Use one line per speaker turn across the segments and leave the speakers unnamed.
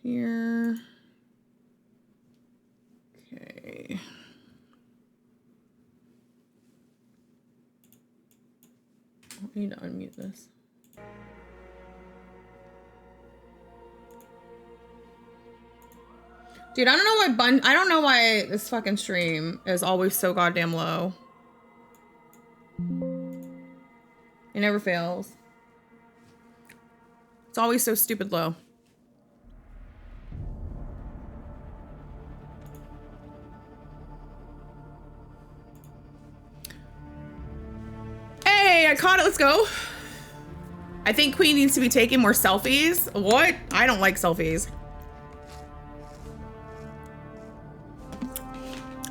here. Okay. I need to unmute this. Dude, I don't know why this fucking stream is always so goddamn low. It never fails. It's always so stupid low. Hey, I caught it. Let's go. I think Queen needs to be taking more selfies. What? I don't like selfies.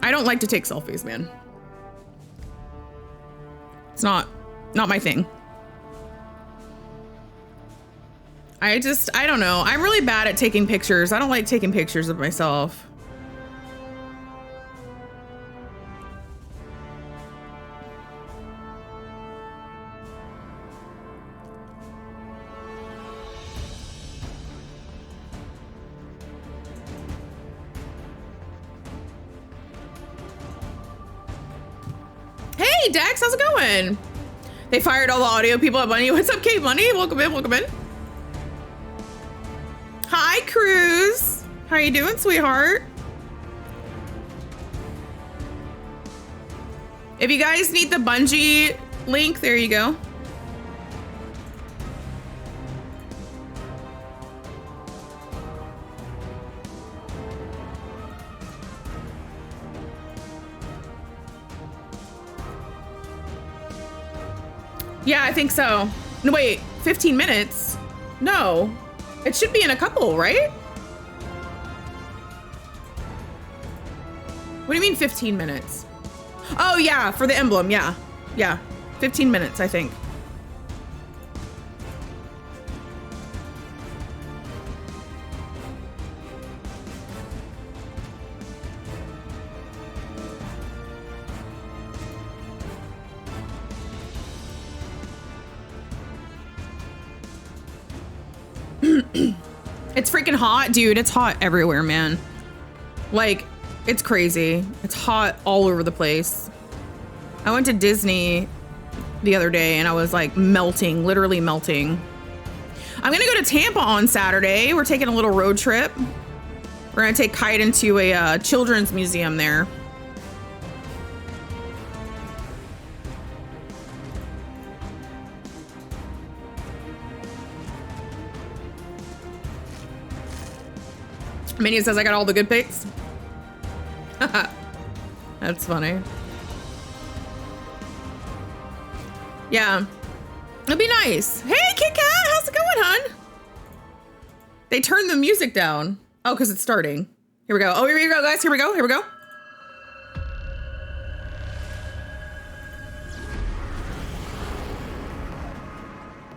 I don't like to take selfies, man. It's not my thing. I don't know. I'm really bad at taking pictures. I don't like taking pictures of myself. Hey, Dax, how's it going? They fired all the audio people at Bunny. What's up, Kate Bunny? Welcome in, welcome in. Hi, Cruz. How you doing, sweetheart? If you guys need the Bungie link, there you go. Yeah, I think so. No, wait, 15 minutes? No, it should be in a couple, right? What do you mean 15 minutes? Oh yeah, for the emblem, yeah. Yeah, 15 minutes, I think. It's freaking hot, dude. It's hot everywhere, man. Like, it's crazy. It's hot all over the place. I went to Disney the other day and I was like melting, literally melting. I'm gonna go to Tampa on Saturday. We're taking a little road trip. We're gonna take Kite into a children's museum there. Minion says I got all the good pics. That's funny. Yeah, it'd be nice. Hey, Kit Kat, how's it going, hon? They turned the music down. Oh, because it's starting. Here we go. Oh, here we go, guys. Here we go. Here we go.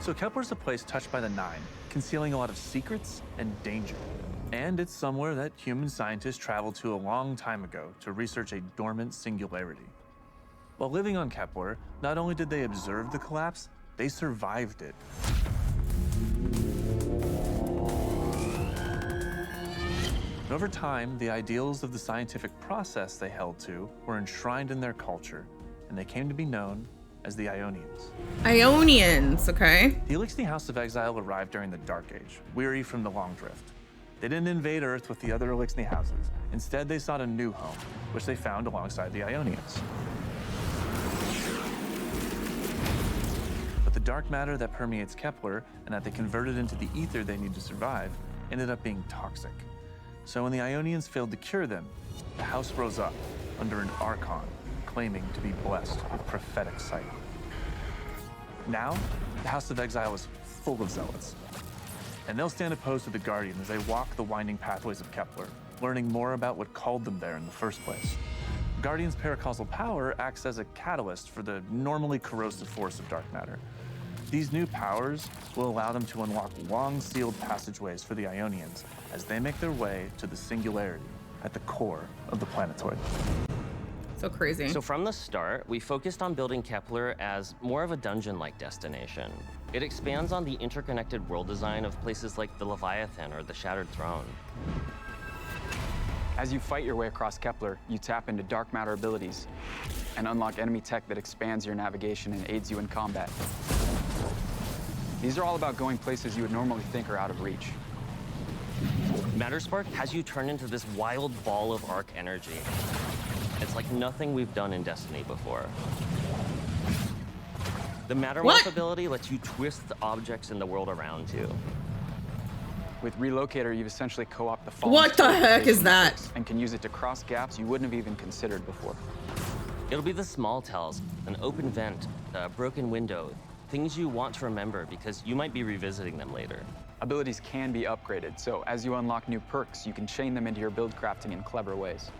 So Kepler's a place touched by the Nine, concealing a lot of secrets and danger. And it's somewhere that human scientists traveled to a long time ago to research a dormant singularity. While living on Kepler, not only did they observe the collapse, they survived it. And over time, the ideals of the scientific process they held to were enshrined in their culture, and they came to be known as the Ionians.
Ionians, okay.
The Elixni House of Exile arrived during the Dark Age, weary from the Long Drift. They didn't invade Earth with the other Elixni houses. Instead, they sought a new home, which they found alongside the Ionians. But the dark matter that permeates Kepler and that they converted into the ether they need to survive ended up being toxic. So when the Ionians failed to cure them, the house rose up under an Archon, claiming to be blessed with prophetic sight. Now, the House of Exile is full of zealots. And they'll stand opposed to the Guardian as they walk the winding pathways of Kepler, learning more about what called them there in the first place. Guardian's paracausal power acts as a catalyst for the normally corrosive force of dark matter. These new powers will allow them to unlock long sealed passageways for the Ionians as they make their way to the singularity at the core of the planetoid.
So crazy.
So from the start, we focused on building Kepler as more of a dungeon-like destination. It expands on the interconnected world design of places like the Leviathan or the Shattered Throne.
As you fight your way across Kepler, you tap into dark matter abilities and unlock enemy tech that expands your navigation and aids you in combat. These are all about going places you would normally think are out of reach.
Matterspark has you turn into this wild ball of arc energy. It's like nothing we've done in Destiny before. The Mattermorph ability lets you twist the objects in the world around you.
With Relocator, you've essentially co-opted the fallen
What the heck is that?
and can use it to cross gaps you wouldn't have even considered before.
It'll be the small tells, an open vent, a broken window, things you want to remember because you might be revisiting them later.
Abilities can be upgraded, so as you unlock new perks, you can chain them into your build crafting in clever ways.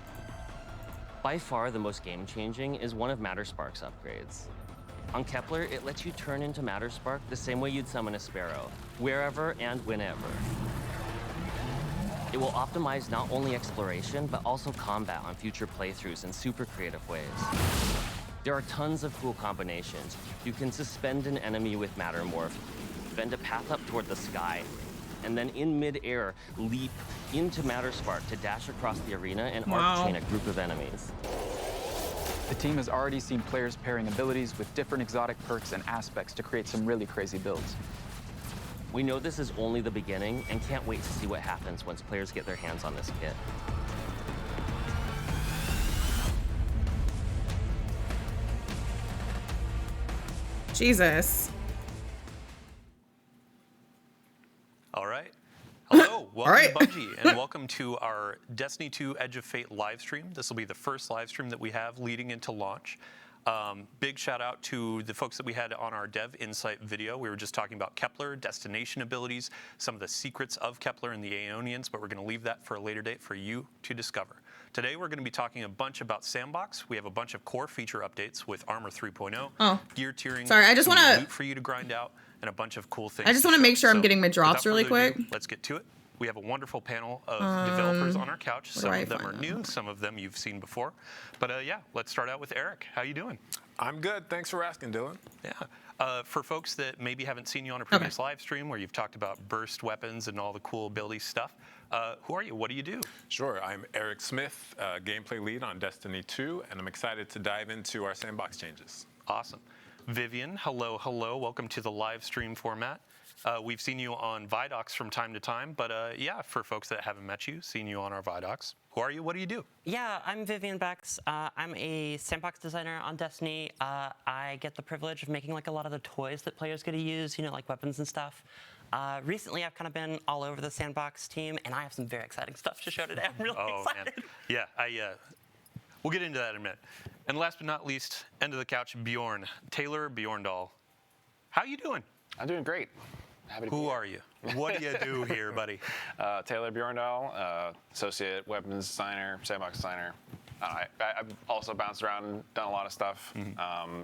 By far the most game-changing is one of Matterspark's upgrades. On Kepler, it lets you turn into Matterspark the same way you'd summon a sparrow, wherever and whenever. It will optimize not only exploration, but also combat on future playthroughs in super creative ways. There are tons of cool combinations. You can suspend an enemy with Mattermorph, bend a path up toward the sky, and then in mid-air, leap into Matterspark to dash across the arena and arc chain a group of enemies.
The team has already seen players pairing abilities with different exotic perks and aspects to create some really crazy builds.
We know this is only the beginning and can't wait to see what happens once players get their hands on this kit.
Jesus.
All right. Hello, welcome
right.
to Bungie, and welcome to our Destiny 2 Edge of Fate live stream. This will be the first live stream that we have leading into launch. Big shout out to the folks that we had on our Dev Insight video. We were just talking about Kepler, destination abilities, some of the secrets of Kepler and the Aeonians, but we're going to leave that for a later date for you to discover. Today we're going to be talking a bunch about Sandbox. We have a bunch of core feature updates with Armor 3.0, gear tiering,
sorry, I just
some
want to
loot for you to grind out, and a bunch of cool things.
I just want to make sure I'm
So,
getting my drops
without
really
further ado,
quick.
let's get to it. We have a wonderful panel of developers on our couch.
where do
Some
I
of them
find
are new, some of them you've seen before. But yeah, let's start out with Eric. How you doing?
I'm good. Thanks for asking, Dylan.
Yeah. For folks that maybe haven't seen you on a previous live stream where you've talked about burst weapons and all the cool ability stuff, who are you? What do you do?
Sure. I'm Eric Smith, gameplay lead on Destiny 2, and I'm excited to dive into our sandbox changes.
Awesome. Vivian, hello, hello. Welcome to the live stream format. We've seen you on Vidocs from time to time, but yeah, for folks that haven't met you, seen you on our Vidocs. Who are you? What do you do?
Yeah, I'm Vivian Bex. I'm a sandbox designer on Destiny. I get the privilege of making like a lot of the toys that players get to use, you know, like weapons and stuff. Recently, I've kind of been all over the sandbox team, and I have some very exciting stuff to show today. I'm really excited.
Man. Yeah, we'll get into that in a minute. And last but not least, end of the couch, Bjorn. Taylor Bjorndal. How you doing?
I'm doing great. Happy to be
Who
here.
are you? What do you do here, buddy?
Taylor Bjorndal, associate weapons designer, sandbox designer. I've also bounced around and done a lot of stuff.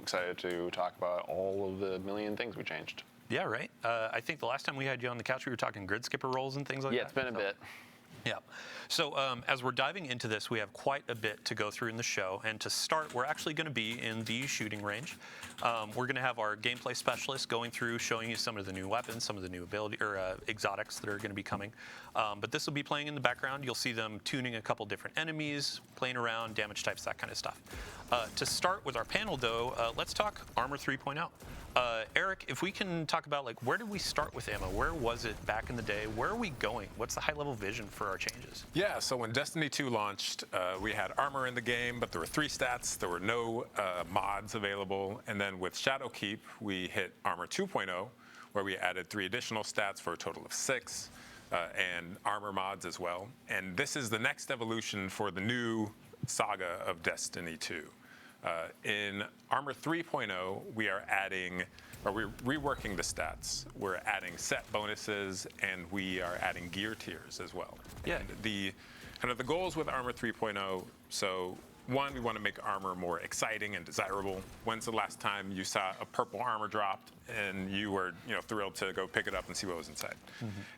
Excited to talk about all of the million things we changed.
Yeah, right. I think the last time we had you on the couch, we were talking grid skipper roles and things like that.
Yeah, it's been a bit.
Yeah. So as we're diving into this, we have quite a bit to go through in the show. And to start, we're actually going to be in the shooting range. We're going to have our gameplay specialist going through, showing you some of the new weapons, some of the new ability or exotics that are going to be coming. But this will be playing in the background. You'll see them tuning a couple different enemies, playing around, damage types, that kind of stuff. To start with our panel, though, let's talk Armor 3.0. Eric, if we can talk about, like, where did we start with ammo? Where was it back in the day? Where are we going? What's the high-level vision for our changes?
Yeah, so when Destiny 2 launched, we had armor in the game, but there were 3 stats. There were no mods available. And then with Shadowkeep, we hit Armor 2.0, where we added 3 additional stats for a total of 6, and armor mods as well. And this is the next evolution for the new saga of Destiny 2. In Armor 3.0, we are adding, or we're reworking the stats. We're adding set bonuses, and we are adding gear tiers as well.
Yeah.
And the kind of the goals with Armor 3.0, so one, we want to make armor more exciting and desirable. When's the last time you saw a purple armor dropped and you were, thrilled to go pick it up and see what was inside?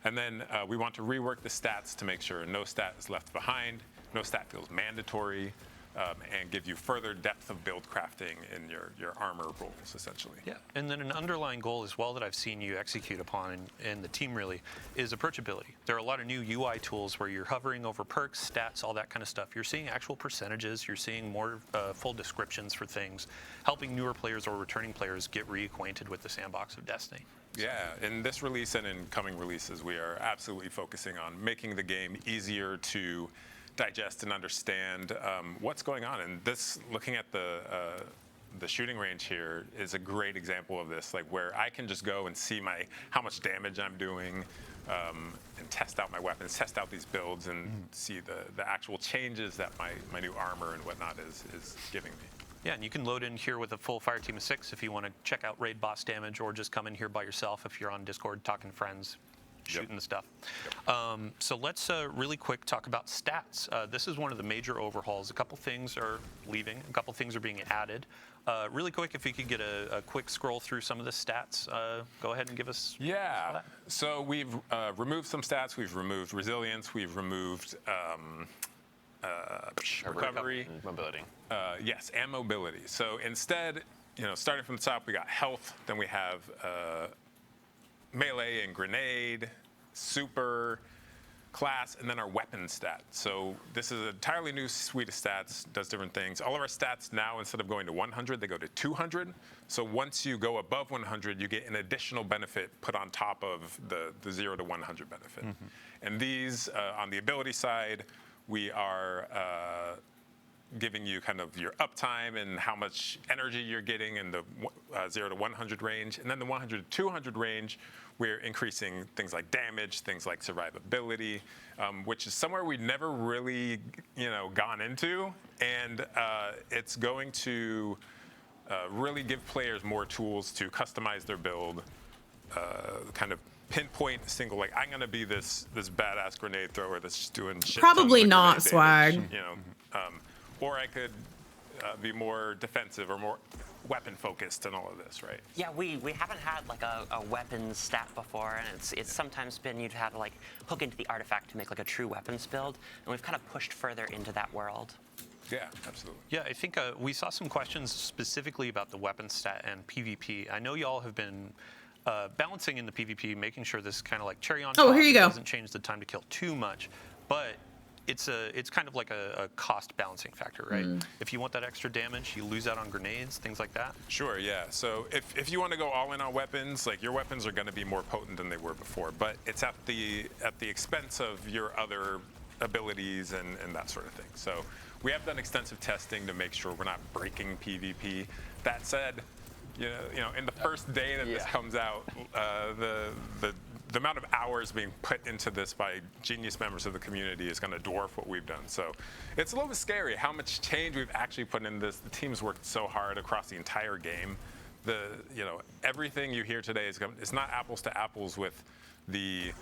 And then we want to rework the stats to make sure no stat is left behind, no stat feels mandatory. and give you further depth of build crafting in your armor rolls, essentially.
Yeah, and then an underlying goal as well that I've seen you execute upon in the team really is approachability. There are a lot of new UI tools where you're hovering over perks, stats, all that kind of stuff. You're seeing actual percentages, you're seeing more full descriptions for things, helping newer players or returning players get reacquainted with the sandbox of Destiny.
Yeah, in this release and in coming releases, we are absolutely focusing on making the game easier to digest and understand what's going on. And this, looking at the shooting range here, is a great example of this, like where I can just go and see how much damage I'm doing, and test out my weapons, test out these builds, and see the actual changes that my new armor and whatnot is giving me.
Yeah, and you can load in here with a full fire team of 6 if you want to check out raid boss damage, or just come in here by yourself if you're on Discord talking to friends, shooting the stuff. So let's really quick talk about stats. This is one of the major overhauls. A couple things are leaving, a couple things are being added. Really quick, if you could get a quick scroll through some of the stats, go ahead and give us.
Yeah, so we've removed some stats. We've removed resilience. We've removed recovery,
mobility.
Yes, and mobility. So instead, starting from the top, we got health. Then we have melee and grenade, super, class, and then our weapon stat. So this is an entirely new suite of stats, does different things. All of our stats now, instead of going to 100, they go to 200. So once you go above 100, you get an additional benefit put on top of the 0 to 100 benefit. And these, on the ability side, we are giving you kind of your uptime and how much energy you're getting in the 0 to 100 range. And then the 100 to 200 range, we're increasing things like damage, things like survivability, which is somewhere we've never really, gone into. And it's going to really give players more tools to customize their build, kind of pinpoint a single, like, I'm gonna be this badass grenade thrower that's just doing shit.
Probably not swag.
Or I could be more defensive or more weapon focused and all of this, right?
Yeah, we haven't had like a weapons stat before, and it's sometimes been you'd have to like hook into the artifact to make like a true weapons build, and we've kind of pushed further into that world.
Yeah, absolutely.
Yeah, I think we saw some questions specifically about the weapon stat and PvP. I know y'all have been balancing in the PvP, making sure this kind of like cherry on top.
Oh, here you go.
Doesn't change the time to kill too much, but it's kind of like a cost balancing factor, right? If you want that extra damage, you lose out on grenades, things like that.
Sure, yeah. So if you want to go all in on weapons, like your weapons are going to be more potent than they were before, but it's at the expense of your other abilities and that sort of thing. So we have done extensive testing to make sure we're not breaking PvP. That said, in the first day that this comes out, the amount of hours being put into this by genius members of the community is going to dwarf what we've done. So it's a little bit scary how much change we've actually put into this. The team's worked so hard across the entire game. Everything you hear today is not apples to apples with the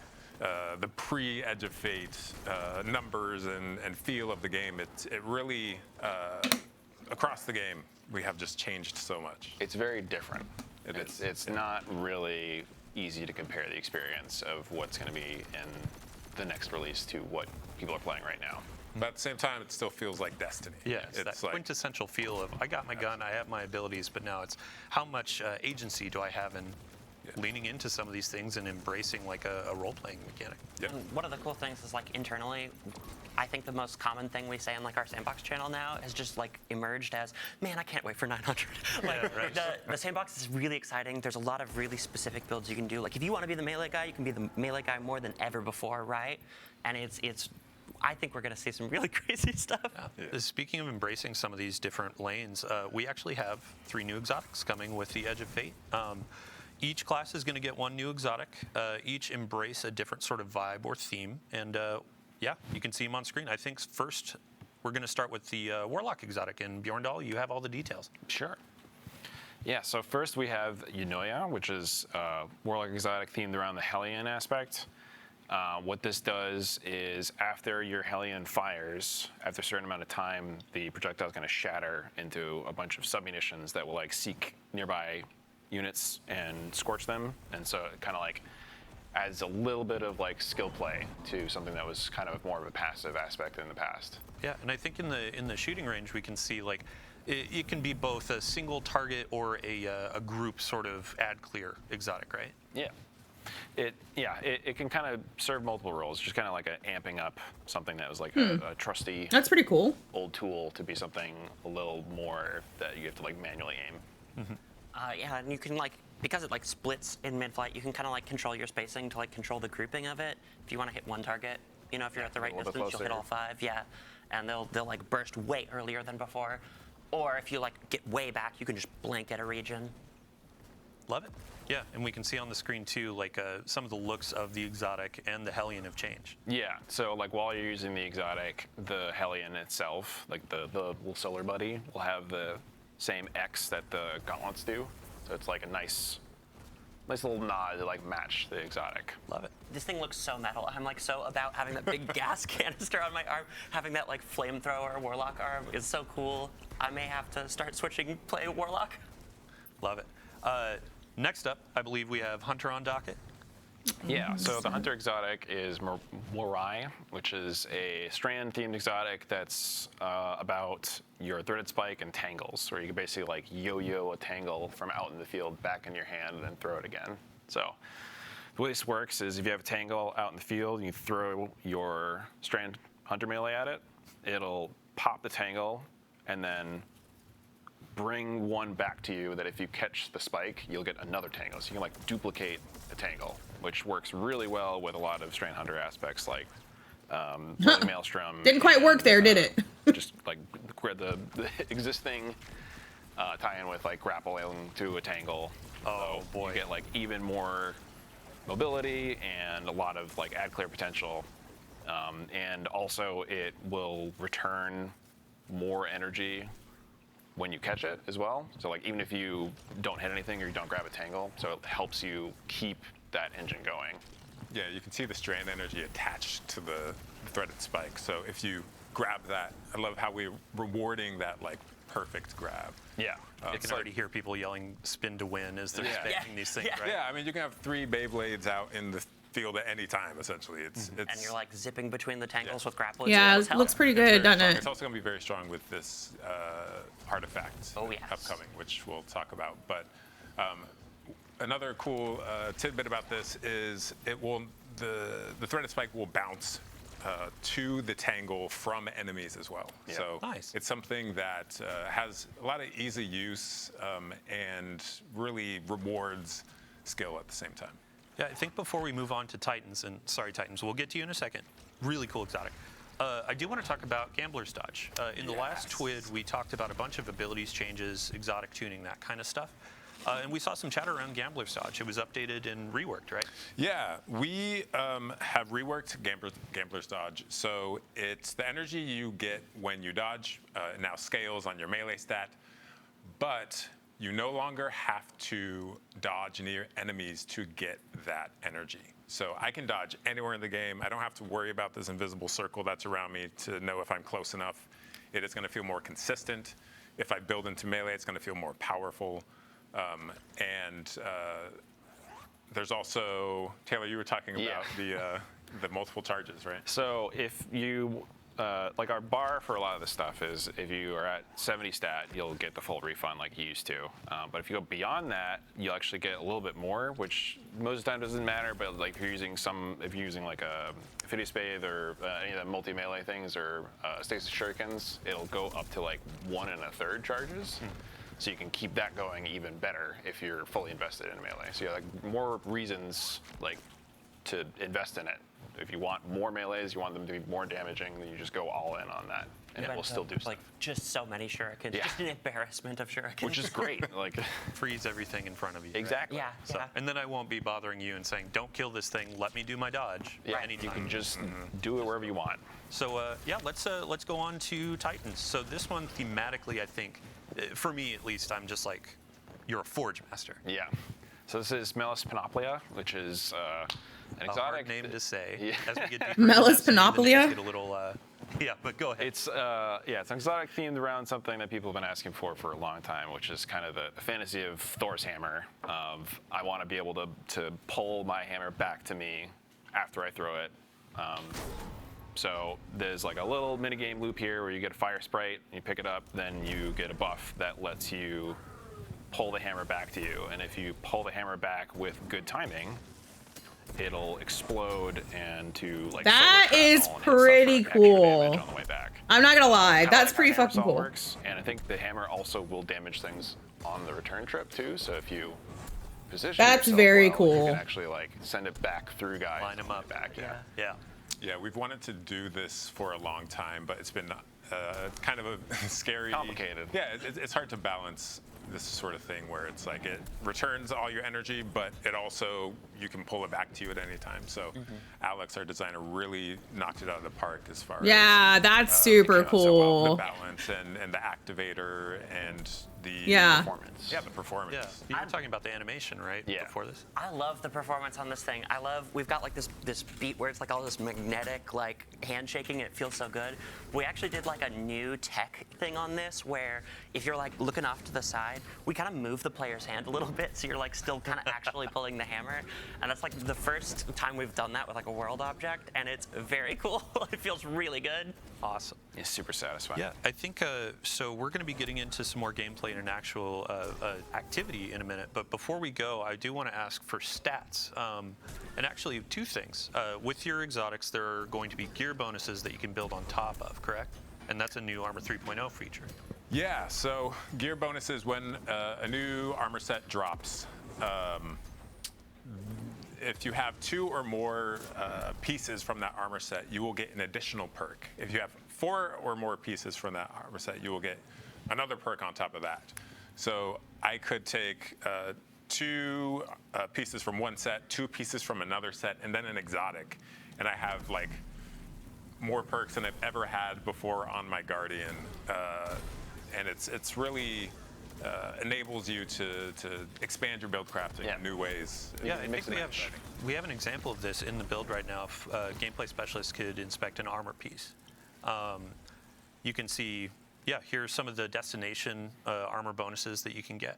pre-Edge of Fate numbers and feel of the game. It really across the game we have just changed so much.
It's very different. It's not really easy to compare the experience of what's going to be in the next release to what people are playing right now.
But at the same time, it still feels like Destiny.
Yeah, it's that like, quintessential feel of I got my gun, I have my abilities, but now it's how much agency do I have in leaning into some of these things and embracing like a role-playing mechanic.
Yeah.
One of the cool things is like internally, I think the most common thing we say on like our sandbox channel now has just like emerged as, man, I can't wait for 900. Like
right.
the sandbox is really exciting. There's a lot of really specific builds you can do. Like if you want to be the melee guy, you can be the melee guy more than ever before, right? And it's I think we're going to see some really crazy stuff.
Yeah. Speaking of embracing some of these different lanes, we actually have 3 new exotics coming with the Edge of Fate. Each class is going to get 1 new exotic. Each embrace a different sort of vibe or theme. And yeah, you can see them on screen. I think first we're going to start with the Warlock exotic. And Bjorndal, you have all the details.
Sure. Yeah, so first we have Yunoya, which is Warlock exotic themed around the Hellion aspect. What this does is after your Hellion fires, after a certain amount of time, the projectile is going to shatter into a bunch of submunitions that will like seek nearby units and scorch them. And so it kind of like adds a little bit of like skill play to something that was kind of more of a passive aspect in the past.
Yeah, and I think in the shooting range we can see like it can be both a single target or a group sort of add clear exotic, right?
Yeah. It can kind of serve multiple roles, just kind of like amping up something that was like a trusty
That's pretty cool.
old tool to be something a little more that you have to like manually aim.
Yeah, and you can like, because it like splits in mid-flight, you can kind of like control your spacing to like control the grouping of it. If you want to hit one target, you know, if you're at the right
a little bit
distance, you'll hit
closer.
all 5. Yeah, and they'll like burst way earlier than before. Or if you like get way back, you can just blanket a region.
Love it. Yeah, and we can see on the screen too, like some of the looks of the exotic and the Hellion have changed.
Yeah, so like while you're using the exotic, the Hellion itself, like the little solar buddy, will have the same X that the gauntlets do. So it's like a nice little nod to like match the exotic.
Love it.
This thing looks so metal. I'm like so about having that big gas canister on my arm. Having that like flamethrower warlock arm is so cool. I may have to start switching play warlock.
Love it. Next up, I believe we have Hunter on docket.
Yeah, so the Hunter exotic is Morai, which is a strand-themed exotic that's about your threaded spike and tangles, where you can basically like yo-yo a tangle from out in the field back in your hand and then throw it again. So the way this works is if you have a tangle out in the field and you throw your strand Hunter melee at it, it'll pop the tangle and then bring one back to you that if you catch the spike, you'll get another tangle. So you can like duplicate a tangle, which works really well with a lot of Strand Hunter aspects like Bloody Maelstrom.
Didn't quite work there, did it?
Just like the existing tie-in with like grappling to a tangle.
Oh,
So
boy.
You get like even more mobility and a lot of like add clear potential. And also it will return more energy when you catch it as well. So like even if you don't hit anything or you don't grab a tangle, so it helps you keep that engine going.
Yeah, you can see the strand energy attached to the threaded spike. So if you grab that, I love how we're rewarding that like perfect grab.
Yeah.
You
It's
can already hear people yelling "spin to win" as they're
Yeah.
spamming these things, right?
Yeah, I mean you can have 3 Beyblades out in the field at any time. Essentially, it's
And you're like zipping between the tangles with grapplers.
Yeah,
It's
it looks pretty
very
good, doesn't
strong.
it?
It's also going to be very strong with this artifact
Oh, yes.
upcoming, which we'll talk about. But another cool tidbit about this is the threaded spike will bounce to the tangle from enemies as well.
Yeah.
So
Nice.
it's something that has a lot of easy use and really rewards skill at the same time.
Yeah, I think before we move on to Titans, and sorry, Titans, we'll get to you in a second. Really cool exotic. I do want to talk about Gambler's Dodge. In the last TWID, we talked about a bunch of abilities changes, exotic tuning, that kind of stuff. And we saw some chatter around Gambler's Dodge. It was updated and reworked, right?
Yeah, we have reworked Gambler's Dodge. So it's the energy you get when you dodge. It now scales on your melee stat, but you no longer have to dodge near enemies to get that energy. So I can dodge anywhere in the game. I don't have to worry about this invisible circle that's around me to know if I'm close enough. It is going to feel more consistent. If I build into melee, it's going to feel more powerful. There's also, Taylor, you were talking about the multiple charges, right?
So if you, like our bar for a lot of this stuff is if you are at 70 stat, you'll get the full refund like you used to. But if you go beyond that, you'll actually get a little bit more, which most of the time doesn't matter. But like if you're using like a Phidias Bathe or any of the multi-melee things or Stasis Shurikens, it'll go up to like 1 1/3 charges. So you can keep that going even better if you're fully invested in melee. So you have like more reasons like to invest in it. If you want more melees, you want them to be more damaging, then you just go all in on that, and it will still do stuff.
like just so many shurikens.
Yeah.
Just an embarrassment of shurikens.
Which is great. Like
Freeze everything in front of you. right?
exactly.
Yeah,
So,
yeah.
and then I won't be bothering you and saying, "Don't kill this thing. Let me do my dodge."
Yeah,
anytime.
you can just do it wherever you want.
So yeah, let's go on to Titans. So this one thematically, I think, for me at least, I'm just like, you're a Forge Master.
Yeah. So this is Melis Panoplia, which is an
A
exotic
hard name to say.
Yeah.
As we get deeper
Melis
into Destiny, the names
Panoplia?
get a little Yeah, but go ahead.
It's it's an exotic themed around something that people have been asking for a long time, which is kind of the fantasy of Thor's hammer. Of I want to be able to pull my hammer back to me after I throw it. So there's like a little minigame loop here where you get a fire sprite, you pick it up, then you get a buff that lets you pull the hammer back to you. And if you pull the hammer back with good timing, it'll explode and to like
That
silver
is
trap all and
pretty
suffer extra
cool.
damage on the way back.
I'm not gonna lie,
Kinda
that's
like
pretty
how hammer
fucking
saw
cool.
works. And I think the hammer also will damage things on the return trip too. So if you position
That's
yourself
very
well,
cool.
you can actually like send it back through guys.
Line 'em up.
Back, yeah.
Yeah.
Yeah, we've wanted to do this for a long time, but it's been kind of a scary,
Complicated.
Yeah, it's hard to balance this sort of thing where it's like it returns all your energy, but it also you can pull it back to you at any time. So Alex, our designer, really knocked it out of the park as far
Yeah,
as
that's super
so well,
cool.
the balance and the activator and the
Yeah.
Performance.
Yeah, the performance.
Yeah. You were talking about the animation, right?
Yeah.
Before this.
I love the performance on this thing. We've got like this beat where it's like all this magnetic like handshaking and it feels so good. We actually did like a new tech thing on this where if you're like looking off to the side, we kind of move the player's hand a little bit so you're like still kind of actually pulling the hammer. And that's like the first time we've done that with like a world object and it's very cool. It feels really good.
Awesome.
It's super satisfying.
Yeah, I think so. We're going to be getting into some more gameplay and an actual activity in a minute. But before we go, I do want to ask for stats. And actually, two things. With your exotics, there are going to be gear bonuses that you can build on top of, correct? And that's a new Armor 3.0 feature.
Yeah, so gear bonuses when a new armor set drops. If you have 2 or more pieces from that armor set, you will get an additional perk. If you have 4 or more pieces from that armor set, you will get another perk on top of that. So I could take 2 pieces from one set, 2 pieces from another set, and then an exotic. And I have like more perks than I've ever had before on my Guardian. And it's really enables you to expand your build crafting in new ways.
Yeah, I
makes
think
it exciting.
we have an example of this in the build right now. If gameplay specialist could inspect an armor piece, you can see. Yeah, here's some of the destination armor bonuses that you can get.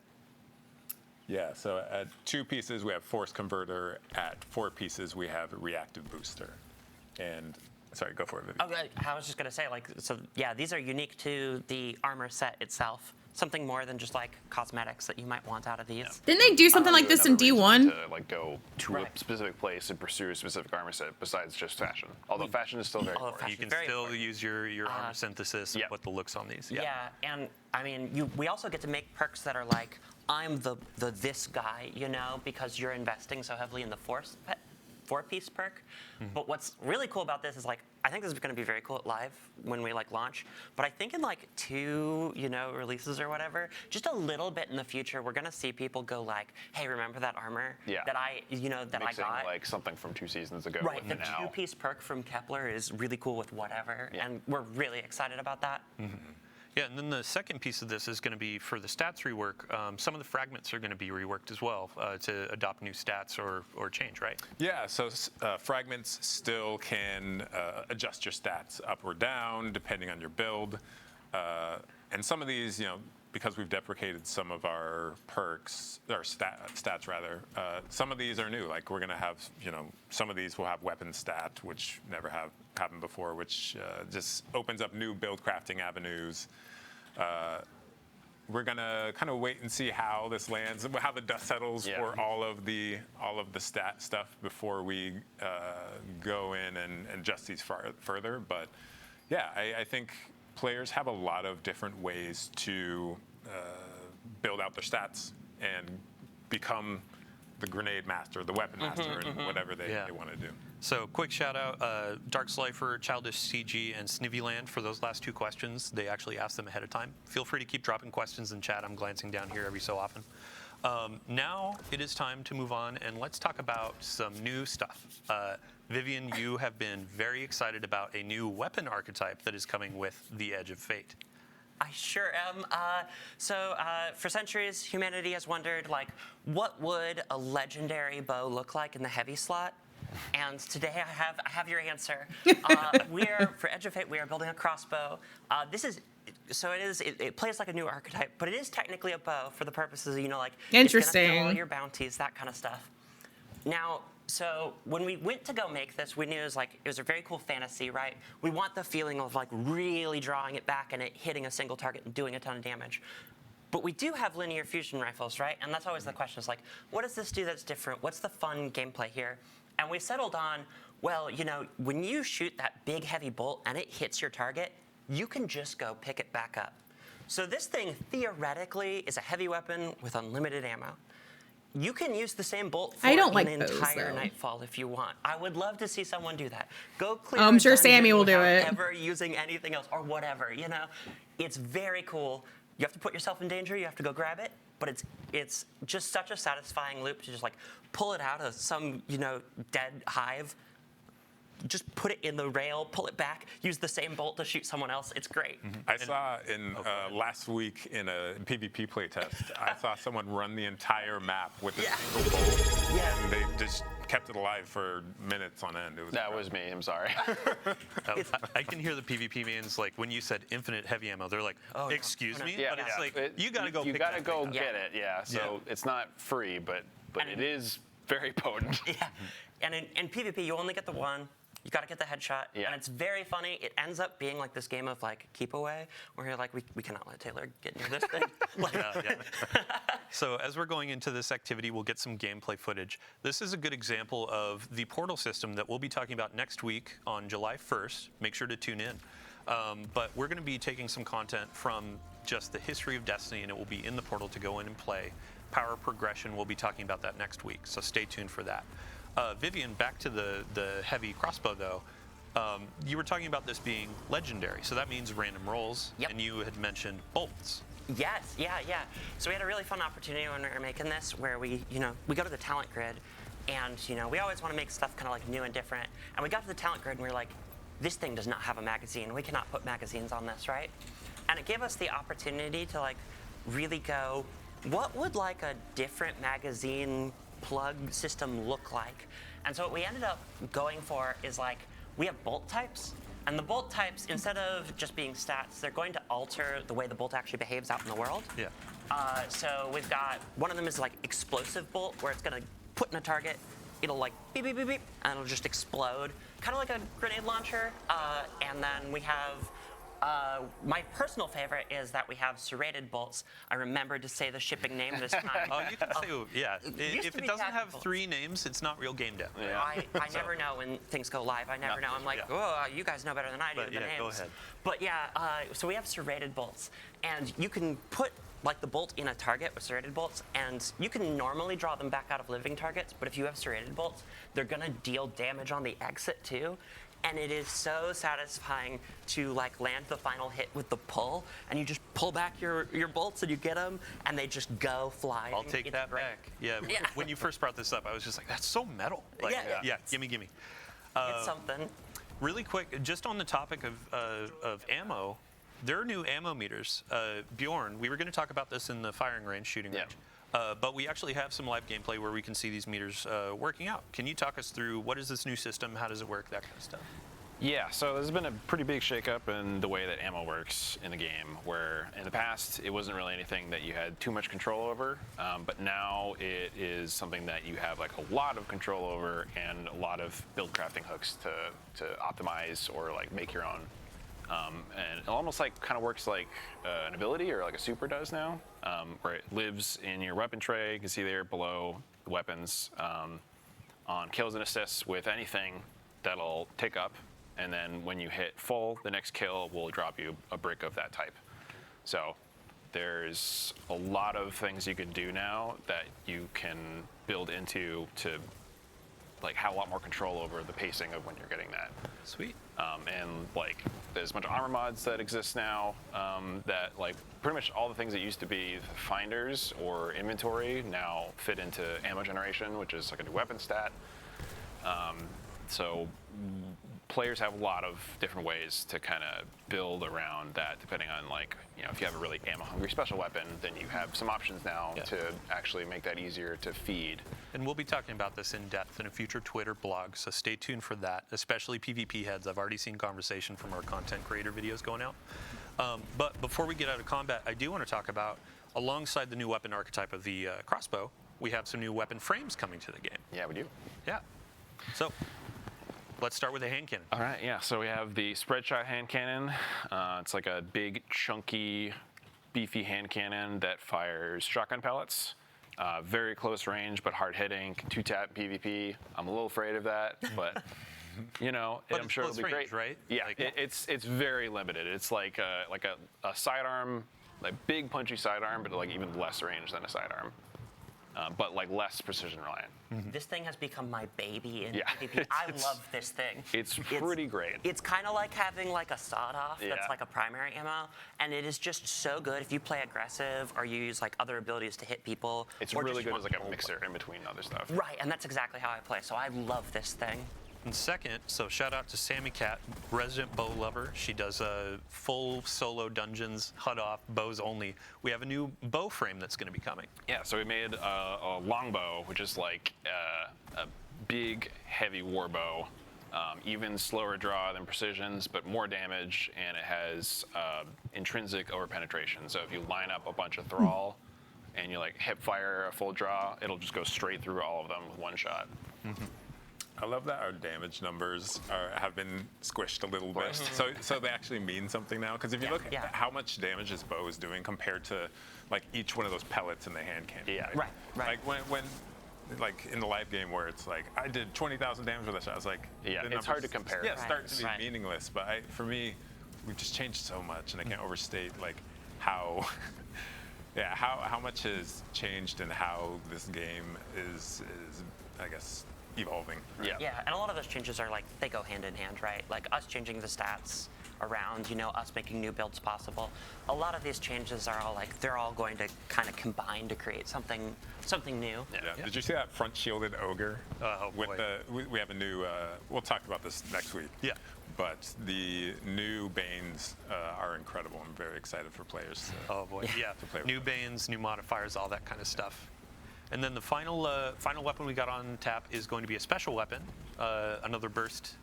Yeah, so at 2 pieces we have Force Converter. At 4 pieces we have Reactive Booster. And sorry, go for it, Vivian.
Okay, I was just gonna say so yeah, these are unique to the armor set itself. Something more than just like cosmetics that you might want out of these.
Didn't they do something like this in
Another
D1?
reason to like go to
Right.
a specific place and pursue a specific armor set besides just fashion. Although fashion is still very
Although
important.
You can
Very
still
important.
use your armor synthesis
yeah.
and what the looks on these.
Yeah, and I mean, we also get to make perks that are like, I'm the this guy, you know, because you're investing so heavily in the 4-piece perk. But what's really cool about this is like, I think this is going to be very cool at live when we like launch. But I think in like 2, releases or whatever, just a little bit in the future, we're going to see people go like, hey, remember that armor
Yeah.
that I
Mixing
got?
like something from 2 seasons ago.
Right,
with
the
now.
2-piece perk from Kepler is really cool with whatever,
Yeah.
and we're really excited about that.
Yeah, and then the second piece of this is going to be for the stats rework. Some of the fragments are going to be reworked as well to adopt new stats or change, right?
Yeah, so fragments still can adjust your stats up or down depending on your build. And some of these, because we've deprecated some of our perks, or stats rather, some of these are new. Like we're going to have, some of these will have weapon stat, which never have happened before, which just opens up new build crafting avenues. We're gonna kind of wait and see how this lands, how the dust settles for all of the stat stuff before we go in and adjust these further. But yeah, I think players have a lot of different ways to build out their stats and become the grenade master, the weapon master, and whatever they want to do.
So quick shout out, Dark Slifer, Childish CG, and Snivvyland for those last 2 questions. They actually asked them ahead of time. Feel free to keep dropping questions in chat. I'm glancing down here every so often. Now it is time to move on and let's talk about some new stuff. Vivian, you have been very excited about a new weapon archetype that is coming with the Edge of Fate.
I sure am. For centuries, humanity has wondered, like, what would a legendary bow look like in the heavy slot? and today I have your answer. For Edge of Fate, we are building a crossbow. It plays like a new archetype, but it is technically a bow for the purposes of, like,
Interesting.
It's gonna kill all your bounties, that kind of stuff. Now, so when we went to go make this, we knew it was a very cool fantasy, right? We want the feeling of like really drawing it back and it hitting a single target and doing a ton of damage. But we do have linear fusion rifles, right? And that's always the question, is like, what does this do that's different? What's the fun gameplay here? And we settled on, well, when you shoot that big heavy bolt and it hits your target, you can just go pick it back up. So this thing theoretically is a heavy weapon with unlimited ammo. You can use the same bolt for an entire Nightfall if you want. I would love to see someone do that. Go clear.
I'm sure Sammy will do it.
Ever using anything else or whatever, It's very cool. You have to put yourself in danger. You have to go grab it. But it's just such a satisfying loop to just like pull it out of some dead hive. Just put it in the rail, pull it back, use the same bolt to shoot someone else. It's great.
I saw last week in a PvP playtest, I saw someone run the entire map with a single bolt, and they just kept it alive for minutes on end.
That was me. I'm sorry.
I can hear the PvP means like when you said infinite heavy ammo, they're like, excuse me,
Yeah,
but it's like you gotta go.
You
pick
gotta
that
go
thing up.
get it. Yeah. So it's not free, but it is very potent.
Yeah. And in PvP, you only get the one. You got to get the headshot, and it's very funny. It ends up being like this game of like keep away, where you're like, we cannot let Taylor get near this thing.
So as we're going into this activity, we'll get some gameplay footage. This is a good example of the portal system that we'll be talking about next week on July 1st. Make sure to tune in. But we're going to be taking some content from just the history of Destiny, and it will be in the portal to go in and play. Power progression, we'll be talking about that next week, so stay tuned for that. Vivian, back to the heavy crossbow though. You were talking about this being legendary, so that means random rolls, and you had mentioned bolts.
Yes, yeah. So we had a really fun opportunity when we were making this, where we go to the talent grid, and we always want to make stuff kind of like new and different. And we got to the talent grid and we were like, this thing does not have a magazine. We cannot put magazines on this, right? And it gave us the opportunity to like really go, what would like a different magazine plug system look like? And so what we ended up going for is like, we have bolt types, and the bolt types, instead of just being stats, they're going to alter the way the bolt actually behaves out in the world.
Yeah.
So we've got, one of them is like explosive bolt, where it's gonna put in a target, it'll like beep, beep, beep, beep, and it'll just explode. Kind of like a grenade launcher. And then we have, my personal favorite is that we have serrated bolts. I remembered to say the shipping name this time.
You can say, if it doesn't have 3 names, it's not real game dev.
Yeah. I never know when things go live. I never know. I'm like, oh, you guys know better than I do the names.
Go ahead.
But so we have serrated bolts, and you can put like the bolt in a target with serrated bolts, and you can normally draw them back out of living targets, but if you have serrated bolts, they're gonna deal damage on the exit too. And it is so satisfying to like land the final hit with the pull, and you just pull back your bolts and you get them, and they just go flying.
I'll take that back. Yeah. When you first brought this up, I was just like, that's so metal. Like, gimme.
It's something.
Really quick, just on the topic of ammo, there are new ammo meters. Bjorn, we were going to talk about this in the firing range, shooting range. But we actually have some live gameplay where we can see these meters working out. Can you talk us through what is this new system? How does it work? That kind of stuff.
Yeah, so there's been a pretty big shakeup in the way that ammo works in the game, where in the past it wasn't really anything that you had too much control over, but now it is something that you have like a lot of control over and a lot of build crafting hooks to optimize or like make your own. And it almost like kind of works like an ability or like a super does now, where it lives in your weapon tray. You can see there below the weapons on kills and assists with anything that'll tick up. And then when you hit full, the next kill will drop you a brick of that type. So there's a lot of things you can do now that you can build into to like have a lot more control over the pacing of when you're getting that.
Sweet.
And like there's a bunch of armor mods that exist now that like pretty much all the things that used to be finders or inventory now fit into ammo generation, which is like a new weapon stat. So players have a lot of different ways to kind of build around that, depending on like, if you have a really ammo-hungry special weapon, then you have some options now to actually make that easier to feed.
And we'll be talking about this in depth in a future Twitter blog, so stay tuned for that, especially PvP heads. I've already seen conversation from our content creator videos going out. But before we get out of combat, I do want to talk about, alongside the new weapon archetype of the crossbow, we have some new weapon frames coming to the game.
Yeah, we do.
Yeah. So let's start with the hand cannon.
All right, yeah. So we have the spread shot hand cannon. It's like a big, chunky, beefy hand cannon that fires shotgun pellets. Very close range, but hard hitting. 2-tap PvP. I'm a little afraid of that, but
But
I'm sure it'll be
range,
great.
right?
Yeah,
Like-
it's very limited. It's like a sidearm, like big punchy sidearm, but like even less range than a sidearm. But like less precision reliant.
This thing has become my baby in
Yeah,
PvP. I love this thing.
It's pretty great.
It's kind of like having like a sawed-off
Yeah.
that's like a primary ammo, and it is just so good if you play aggressive or you use like other abilities to hit people.
It's
or
really
just
good
want
as like a
to-
mixer in between other stuff.
Right, and that's exactly how I play. So I love this thing.
And second, so shout out to Sammy Cat, resident bow lover. She does full solo dungeons, HUD off, bows only. We have a new bow frame that's going to be coming.
Yeah, so we made a longbow, which is like a big, heavy war bow. Even slower draw than precisions, but more damage, and it has intrinsic over penetration. So if you line up a bunch of thrall and you like hip fire a full draw, it'll just go straight through all of them with one shot.
I love that our damage numbers have been squished a little bit, so they actually mean something now. Because if you look at how much damage this bow is doing compared to like each one of those pellets in the hand cannon.
Yeah.
Right.
Like when like in the live game where it's like I did 20,000 damage with that shot, I was like,
Yeah,
the
it's hard to
numbers-
compare.
Yeah, start to be
Right.
meaningless. But for me, we've just changed so much, and I can't overstate like how. Yeah, how much has changed and how this game is I guess evolving. Right?
Yeah.
Yeah, and a lot of those changes are like, they go hand in hand, right? Like us changing the stats around, us making new builds possible. A lot of these changes are all like, they're all going to kind of combine to create something new.
Yeah. Did you see that front shielded ogre?
Oh,
with
boy.
we have a new. We'll talk about this next week.
Yeah.
But the new Banes are incredible. I'm very excited for players.
Oh boy, yeah.
play with
New
them.
banes, new modifiers, all that kind of stuff. And then the final weapon we got on tap is going to be a special weapon, another burst,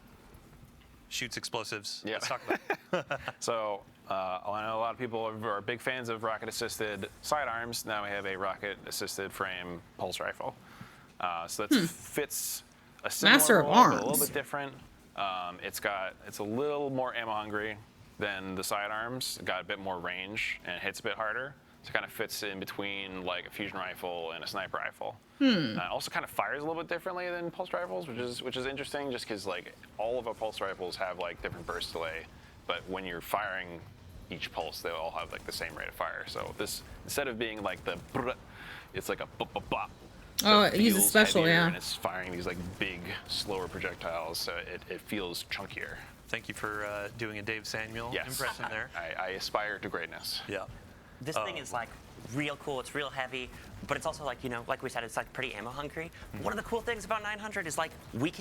shoots explosives.
Yeah.
Let's talk about it.
So I know a lot of people are big fans of rocket-assisted sidearms. Now we have a rocket-assisted frame pulse rifle. So that fits a similar
Master of
role, but a
Arms.
little bit different. It's a little more ammo-hungry than the sidearms. It got a bit more range and it hits a bit harder. So it kind of fits in between like a fusion rifle and a sniper rifle. It also kind of fires a little bit differently than pulse rifles, which is interesting, just because like all of our pulse rifles have like different burst delay, but when you're firing each pulse, they all have like the same rate of fire. So this, instead of being like the brr, it's like a bop bop bop.
Oh,
it
it uses
feels
special,
heavier,
yeah.
And it's firing these like big, slower projectiles, so it feels chunkier.
Thank you for doing a Dave Samuel
Yes.
impression there.
I aspire to greatness.
Yeah.
This thing is like real cool. It's real heavy, but it's also like, like we said, it's like pretty ammo hungry. One of the cool things about 900 is like we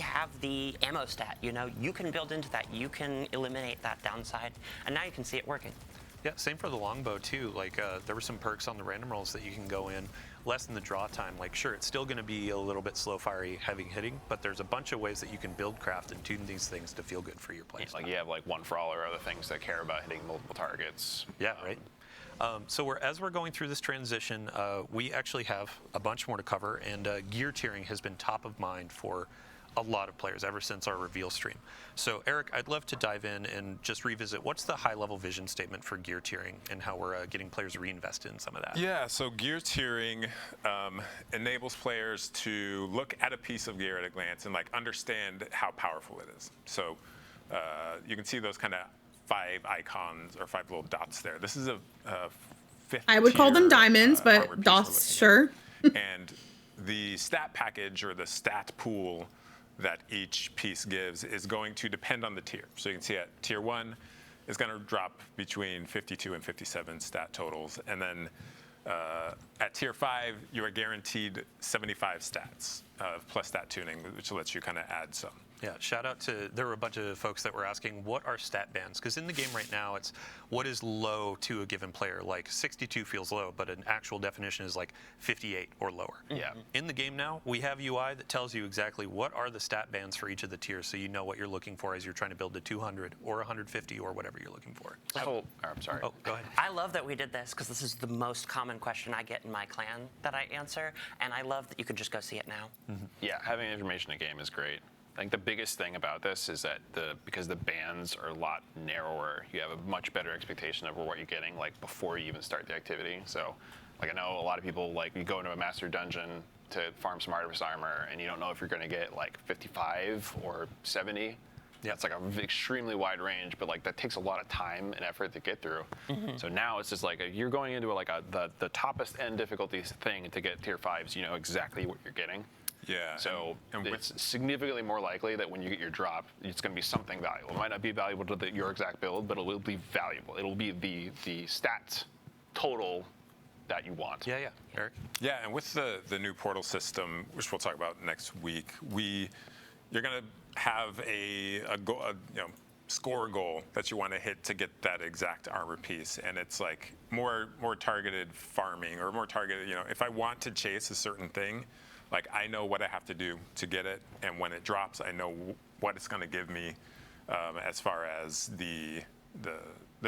have the ammo stat. You can build into that. You can eliminate that downside, and now you can see it working.
Yeah, same for the longbow too. Like there were some perks on the random rolls that you can go in, lessen the draw time. Like sure, it's still going to be a little bit slow fiery, heavy hitting, but there's a bunch of ways that you can build craft and tune these things to feel good for your play.
Like you have like one for all or other things that care about hitting multiple targets.
Yeah, right. So as we're going through this transition, we actually have a bunch more to cover, and gear tiering has been top of mind for a lot of players ever since our reveal stream. So Eric, I'd love to dive in and just revisit what's the high-level vision statement for gear tiering and how we're getting players reinvested in some of that.
Yeah, so gear tiering enables players to look at a piece of gear at a glance and like understand how powerful it is. So you can see those kind of 5 icons or 5 little dots there. This is a 5th
I would call them
tier,
diamonds,
armor
but
piece we're
dots,
looking
sure.
at. And the stat package or the stat pool that each piece gives is going to depend on the tier. So you can see at tier 1 is going to drop between 52 and 57 stat totals. And then at tier 5, you are guaranteed 75 stats. plus stat tuning, which lets you kind of add some.
Yeah, shout out to, there were a bunch of folks that were asking, what are stat bands? Because in the game right now, it's what is low to a given player. Like 62 feels low, but an actual definition is like 58 or lower.
Yeah.
In the game now, we have UI that tells you exactly what are the stat bands for each of the tiers, so you know what you're looking for as you're trying to build to 200 or 150 or whatever you're looking for.
I'm sorry.
Oh, go ahead.
I love that we did this because this is the most common question I get in my clan that I answer, and I love that you can just go see it now.
Yeah, having information in game is great. I think the biggest thing about this is that because the bands are a lot narrower, you have a much better expectation of what you're getting like before you even start the activity. So, like I know a lot of people like you go into a master dungeon to farm some artifice armor, and you don't know if you're going to get like 55 or 70. Yeah, it's like an extremely wide range, but like that takes a lot of time and effort to get through. So now it's just like you're going into the toppest end difficulty thing to get tier 5s. You know exactly what you're getting.
Yeah.
So
and
it's significantly more likely that when you get your drop, it's going to be something valuable. It might not be valuable to your exact build, but it will be valuable. It'll be the stats total that you want.
Yeah, yeah. Eric?
Yeah, and with the new portal system, which we'll talk about next week, you're going to have a score goal that you want to hit to get that exact armor piece, and it's like more targeted farming or more targeted. If I want to chase a certain thing, like I know what I have to do to get it, and when it drops, I know what it's going to give me as far as the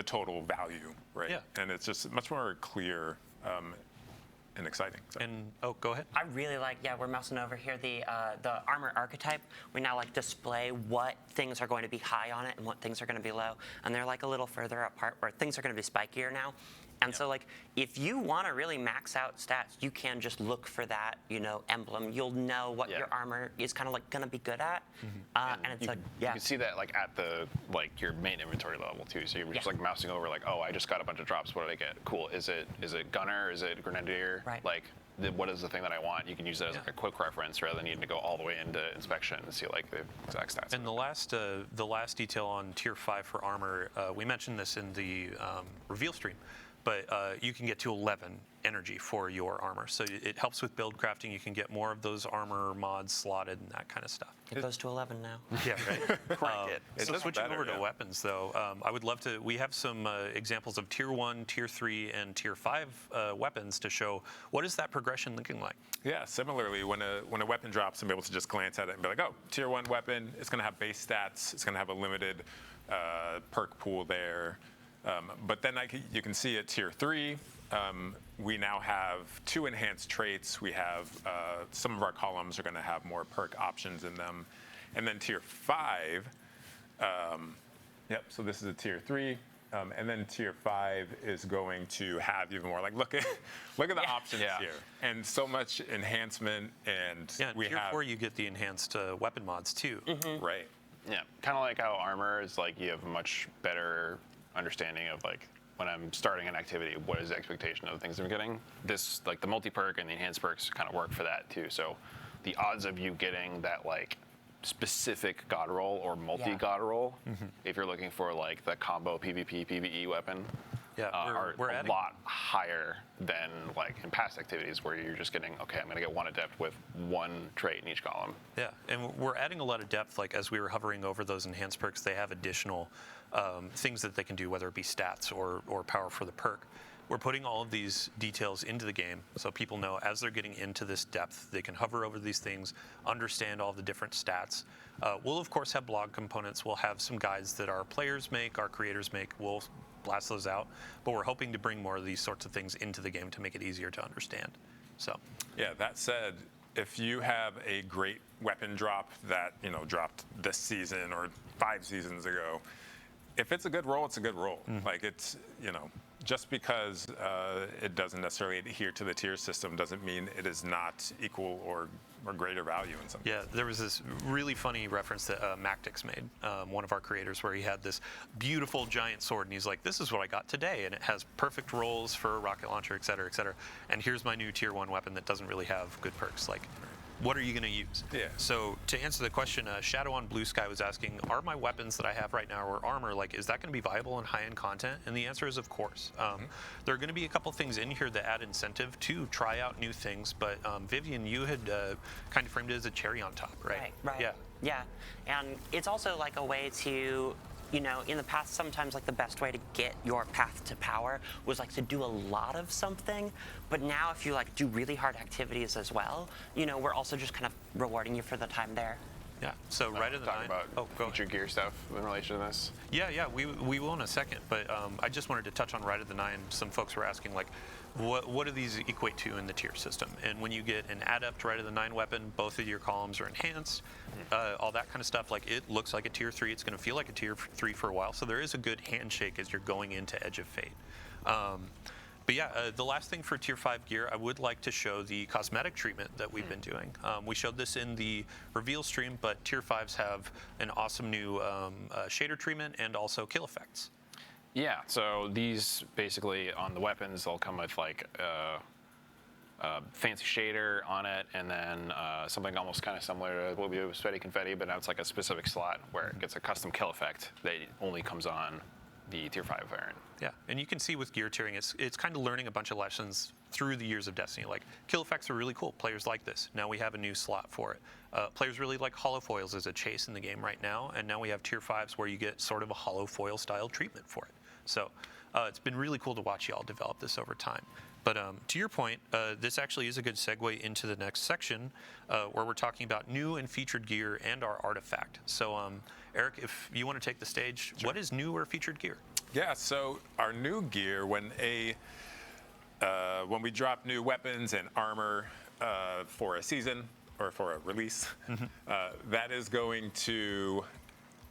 total value, right?
Yeah.
And it's just much more clear and exciting. So.
And go ahead.
I really like, we're mousing over here, the armor archetype. We now like display what things are going to be high on it and what things are going to be low. And they're like a little further apart where things are going to be spikier now. And so like, if you want to really max out stats, you can just look for that, emblem. You'll know what your armor is kind of like going to be good at. And it's
you can see that like at your main inventory level too. So you're just like mousing over like, oh, I just got a bunch of drops. What did I get? Cool. Is it gunner? Is it grenadier?
Right.
Like, what is the thing that I want? You can use that as like a quick reference rather than needing to go all the way into inspection and see like the exact stats.
And the last detail on tier 5 for armor, we mentioned this in the reveal stream, but you can get to 11 energy for your armor. So it helps with build crafting. You can get more of those armor mods slotted and that kind of stuff.
It goes to 11 now.
Yeah, right.
Crank it.
So switching over to
yeah.
weapons, though, I would love to. We have some examples of tier 1, tier 3, and tier 5 weapons to show what is that progression looking like.
Yeah, similarly, when a weapon drops, I'm able to just glance at it and be like, oh, tier 1 weapon, it's going to have base stats, it's going to have a limited perk pool there. But then you can see at tier 3, we now have 2 enhanced traits. We have some of our columns are going to have more perk options in them. And then tier 5, so this is a tier 3. And then tier 5 is going to have even more. Like look at the options here, and so much enhancement. And
tier 4 you get the enhanced weapon mods too.
Right.
Yeah, kind of like how armor is like you have a much better understanding of like when I'm starting an activity, what is the expectation of the things I'm getting. This like the multi-perk and the enhanced perks kind of work for that too. So the odds of you getting that like specific god roll or multi-god roll, if you're looking for like the combo PvP, PvE weapon, are a lot higher than like in past activities where you're just getting, okay, I'm going to get 1 adept with 1 trait in each column.
Yeah, and we're adding a lot of depth. Like as we were hovering over those enhanced perks, they have additional things that they can do, whether it be stats or power for the perk. We're putting all of these details into the game so people know as they're getting into this depth, they can hover over these things, understand all the different stats. We'll, of course, have blog components. We'll have some guides that our players make, our creators make. We'll blast those out. But we're hoping to bring more of these sorts of things into the game to make it easier to understand. So,
yeah, that said, if you have a great weapon drop that, dropped this season or 5 seasons ago, if it's a good roll, it's a good roll. Like it's, just because it doesn't necessarily adhere to the tier system doesn't mean it is not equal or greater value in some cases.
Yeah, there was this really funny reference that Mactix made, one of our creators, where he had this beautiful giant sword, and he's like, this is what I got today, and it has perfect rolls for a rocket launcher, et cetera, et cetera. And here's my new tier 1 weapon that doesn't really have good perks. Like, what are you going to use?
Yeah.
So to answer the question, Shadow on Blue Sky was asking, are my weapons that I have right now or armor, like, is that going to be viable in high-end content? And the answer is, of course. There are going to be a couple things in here that add incentive to try out new things. But Vivian, you had kind of framed it as a cherry on top, right?
Right.
Yeah.
Yeah, and it's also like a way to, you know, in the past, sometimes like the best way to get your path to power was like to do a lot of something. But now if you like do really hard activities as well, you know, we're also just kind of rewarding you for the time there.
Yeah. So right at the
Talk
9.
about
Oh, go ahead.
future gear stuff in relation to this.
Yeah, we will in a second, but I just wanted to touch on Ride of the 9. Some folks were asking, like, what do these equate to in the tier system? And when you get an Adept Ride of the 9 weapon, both of your columns are enhanced, all that kind of stuff. Like, it looks like a tier 3. It's going to feel like a tier 3 for a while. So there is a good handshake as you're going into Edge of Fate. But yeah, the last thing for Tier 5 gear, I would like to show the cosmetic treatment that we've been doing. We showed this in the reveal stream, but Tier 5s have an awesome new shader treatment and also kill effects.
Yeah, so these basically on the weapons, they'll come with like a fancy shader on it, and then something almost kind of similar to what we do with Sweaty Confetti, but now it's like a specific slot where it gets a custom kill effect that only comes on the Tier 5 variant.
Yeah, and you can see with gear tiering, it's kind of learning a bunch of lessons through the years of Destiny. Like, kill effects are really cool. Players like this. Now we have a new slot for it. Players really like hollow foils as a chase in the game right now, and now we have Tier 5s where you get sort of a hollow foil style treatment for it. So it's been really cool to watch y'all develop this over time. But to your point, this actually is a good segue into the next section where we're talking about new and featured gear and our artifact. So Eric, if you want to take the stage, What is new or featured gear?
Yeah, so our new gear, when we drop new weapons and armor for a season or for a release, that is going to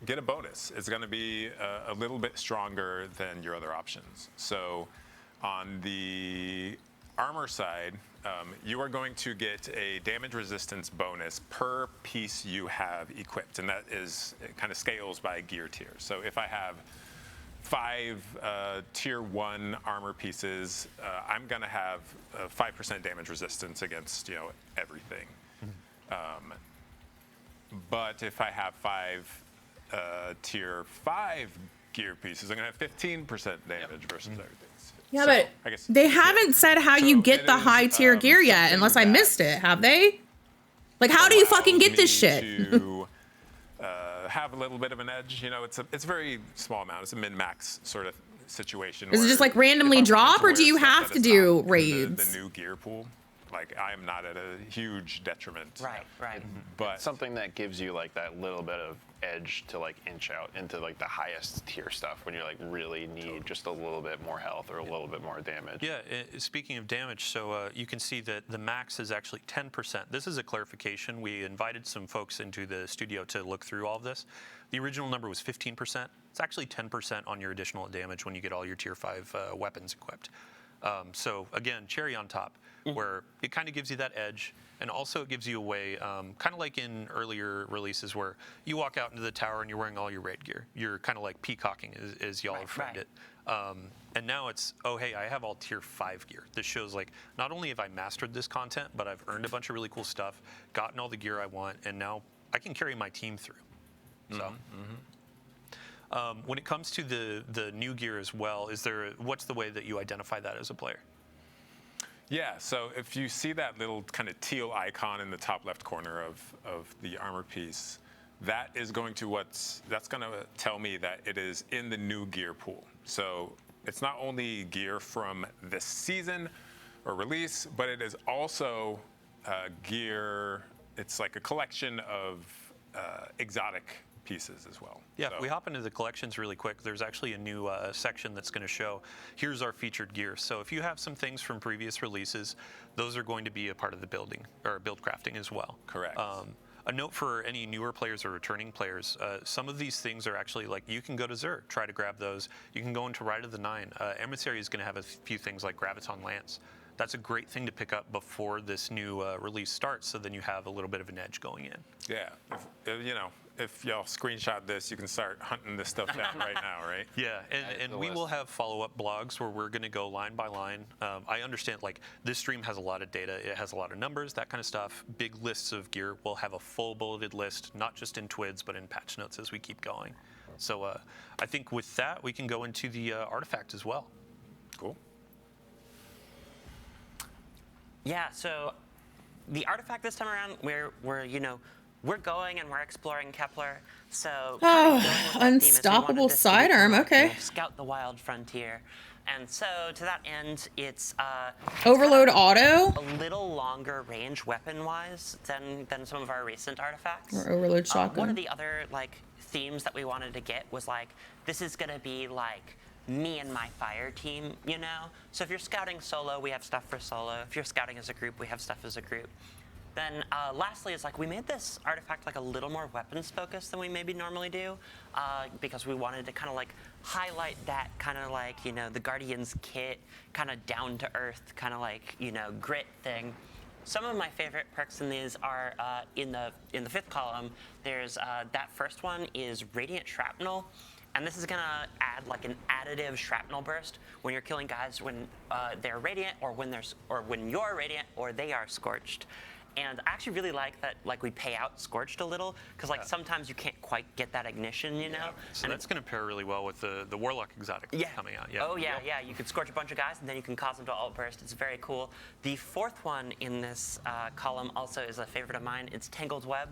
get a bonus. It's going to be a little bit stronger than your other options. So on the armor side, you are going to get a damage resistance bonus per piece you have equipped, and that is, it kind of scales by gear tier. So if I have 5 tier 1 armor pieces, I'm going to have 5% damage resistance against, you know, everything. But if I have 5 tier 5 gear pieces, I'm going to have 15% damage versus everything.
Yeah,
So,
but
I guess,
they haven't said how
So
you get
it
the
is,
high tier gear yet,
something
unless I
that
missed it. Have they? Like, how do you fucking get this
allows
shit?
me to have a little bit of an edge. You know, it's a very small amount. It's a min-max sort of situation.
Is it
where
just, like, randomly
if I'm
drop, or
into
do you
stuff
have
that
to
is
do
not in
raids?
The new gear pool. Like, I am not at a huge detriment.
Right.
But
Something that gives you like that little bit of edge to like inch out into like the highest tier stuff when you like really need just a little bit more health or a little bit more damage.
Yeah, speaking of damage, so you can see that the max is actually 10%. This is a clarification. We invited some folks into the studio to look through all of this. The original number was 15%. It's actually 10% on your additional damage when you get all your tier 5 weapons equipped. So again, cherry on top, where it kind of gives you that edge, and also it gives you a way, kind of like in earlier releases where you walk out into the tower and you're wearing all your raid gear. You're kind of like peacocking, as y'all have framed it. And now it's, oh, hey, I have all tier 5 gear. This shows like, not only have I mastered this content, but I've earned a bunch of really cool stuff, gotten all the gear I want, and now I can carry my team through. So. When it comes to the new gear as well, what's the way that you identify that as a player?
yeah, so if you see that little kind of teal icon in the top left corner of the armor piece, that is going to that's going to tell me that it is in the new gear pool. So it's not only gear from this season or release, but it is also gear. It's like a collection of exotic pieces as well.
Yeah,
So-
we hop into the collections really quick. There's actually a new section that's going to show, here's our featured gear. So if you have some things from previous releases, those are going to be a part of the build crafting as well.
Correct.
A note for any newer players or returning players, some of these things are actually like, you can go to Xur, try to grab those. You can go into Ride of the 9. Emissary is going to have a few things like Graviton Lance. That's a great thing to pick up before this new release starts, so then you have a little bit of an edge going in.
Yeah, you know, if y'all screenshot this, you can start hunting this stuff down right now, right?
Yeah, and we will have follow-up blogs where we're going to go line by line. I understand, like, this stream has a lot of data. It has a lot of numbers, that kind of stuff. Big lists of gear. We'll have a full bulleted list, not just in TWIDs, but in patch notes as we keep going. So I think with that, we can go into the artifact as well.
Cool.
Yeah, so the artifact this time around, we're going and we're exploring Kepler. So kind of going with that theme is we
unstoppable
wanted this to be
sidearm,
kind of,
okay.
Scout the wild frontier. And so to that end, it's
Overload auto
a little longer range weapon-wise than some of our recent artifacts.
or overload shotgun.
One of the other like themes that we wanted to get was like, this is gonna be like me and my fire team, you know? So if you're scouting solo, we have stuff for solo. If you're scouting as a group, we have stuff as a group. Then lastly is like we made this artifact like a little more weapons focused than we maybe normally do because we wanted to kind of like highlight that kind of like, you know, the Guardians kit, kind of down to earth, kind of like, you know, grit thing. Some of my favorite perks in these are in the fifth column. There's that first one is Radiant Shrapnel. And this is gonna add like an additive shrapnel burst when you're killing guys when they're radiant or when you're radiant or they are scorched. And I actually really like that, like we pay out Scorched a little, because like sometimes you can't quite get that ignition, you know?
So
And
that's going to pair really well with the Warlock exotic that's coming out. Yeah.
Oh yeah, yeah. You could scorch a bunch of guys, and then you can cause them to alt burst. It's very cool. The fourth one in this column also is a favorite of mine. It's Tangled Web,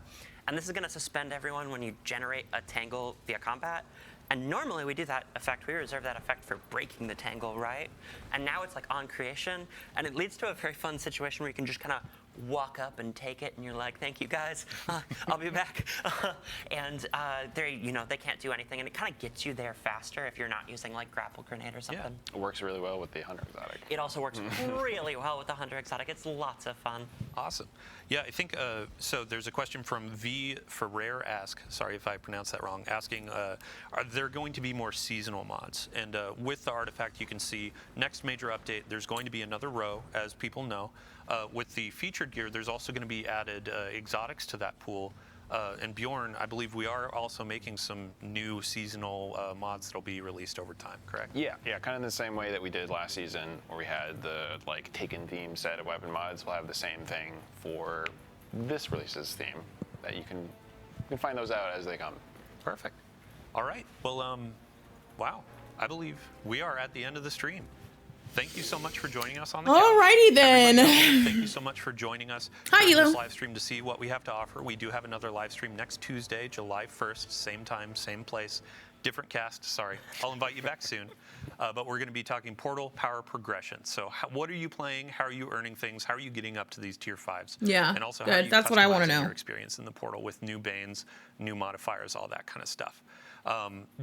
and this is going to suspend everyone when you generate a tangle via combat. And normally we do that effect, we reserve that effect for breaking the tangle, right? And now it's like on creation, and it leads to a very fun situation where you can just kind of walk up and take it, and you're like, thank you guys, I'll be back. And they can't do anything, and it kind of gets you there faster if you're not using like grapple grenade or something.
It works really well with the Hunter Exotic.
It also works really well with the Hunter Exotic. It's lots of fun.
Awesome. Yeah, I think, so there's a question from V Ferrer sorry if I pronounced that wrong, asking, are there going to be more seasonal mods? And with the artifact, you can see next major update, there's going to be another row, as people know. With the featured gear, there's also going to be added exotics to that pool. And Bjorn, I believe we are also making some new seasonal mods that'll be released over time, correct?
Yeah, kind of the same way that we did last season, where we had the like Taken theme set of weapon mods. We'll have the same thing for this release's theme. That you can find those out as they come.
Perfect. All right. Well, wow. I believe we are at the end of the stream. Thank you so much for joining us on the couch.
Alrighty then.
Thank you so much for joining us
Hi,
during
Elo.
this live stream to see what we have to offer. We do have another live stream next Tuesday, July 1st, same time, same place, different cast. Sorry, I'll invite you back soon. But we're going to be talking Portal Power Progression. So what are you playing? How are you earning things? How are you getting up to these tier 5s?
Yeah,
And also,
good.
how are you
That's what I wanna
customizing
know.
your experience in the Portal with new Banes, new modifiers, all that kind of stuff.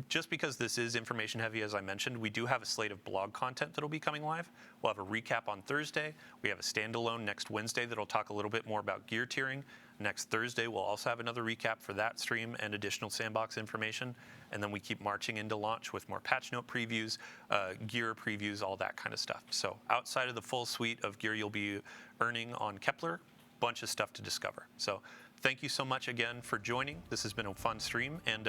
Just because this is information heavy, as I mentioned, we do have a slate of blog content that'll be coming live. We'll have a recap on Thursday. We have a standalone next Wednesday that'll talk a little bit more about gear tiering. Next Thursday, we'll also have another recap for that stream and additional sandbox information. And then we keep marching into launch with more patch note previews, gear previews, all that kind of stuff. So outside of the full suite of gear you'll be earning on Kepler, bunch of stuff to discover. So thank you so much again for joining. This has been a fun stream. And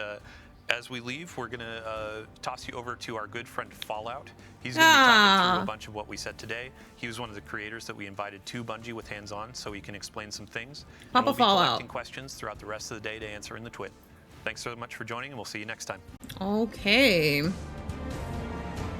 as we leave, we're going to toss you over to our good friend Fallout. He's going to be talking through a bunch of what we said today. He was one of the creators that we invited to Bungie with hands-on, so he can explain some things. And we'll be collecting questions throughout the rest of the day to answer in the Twit. Thanks so much for joining, and we'll see you next time.
Okay.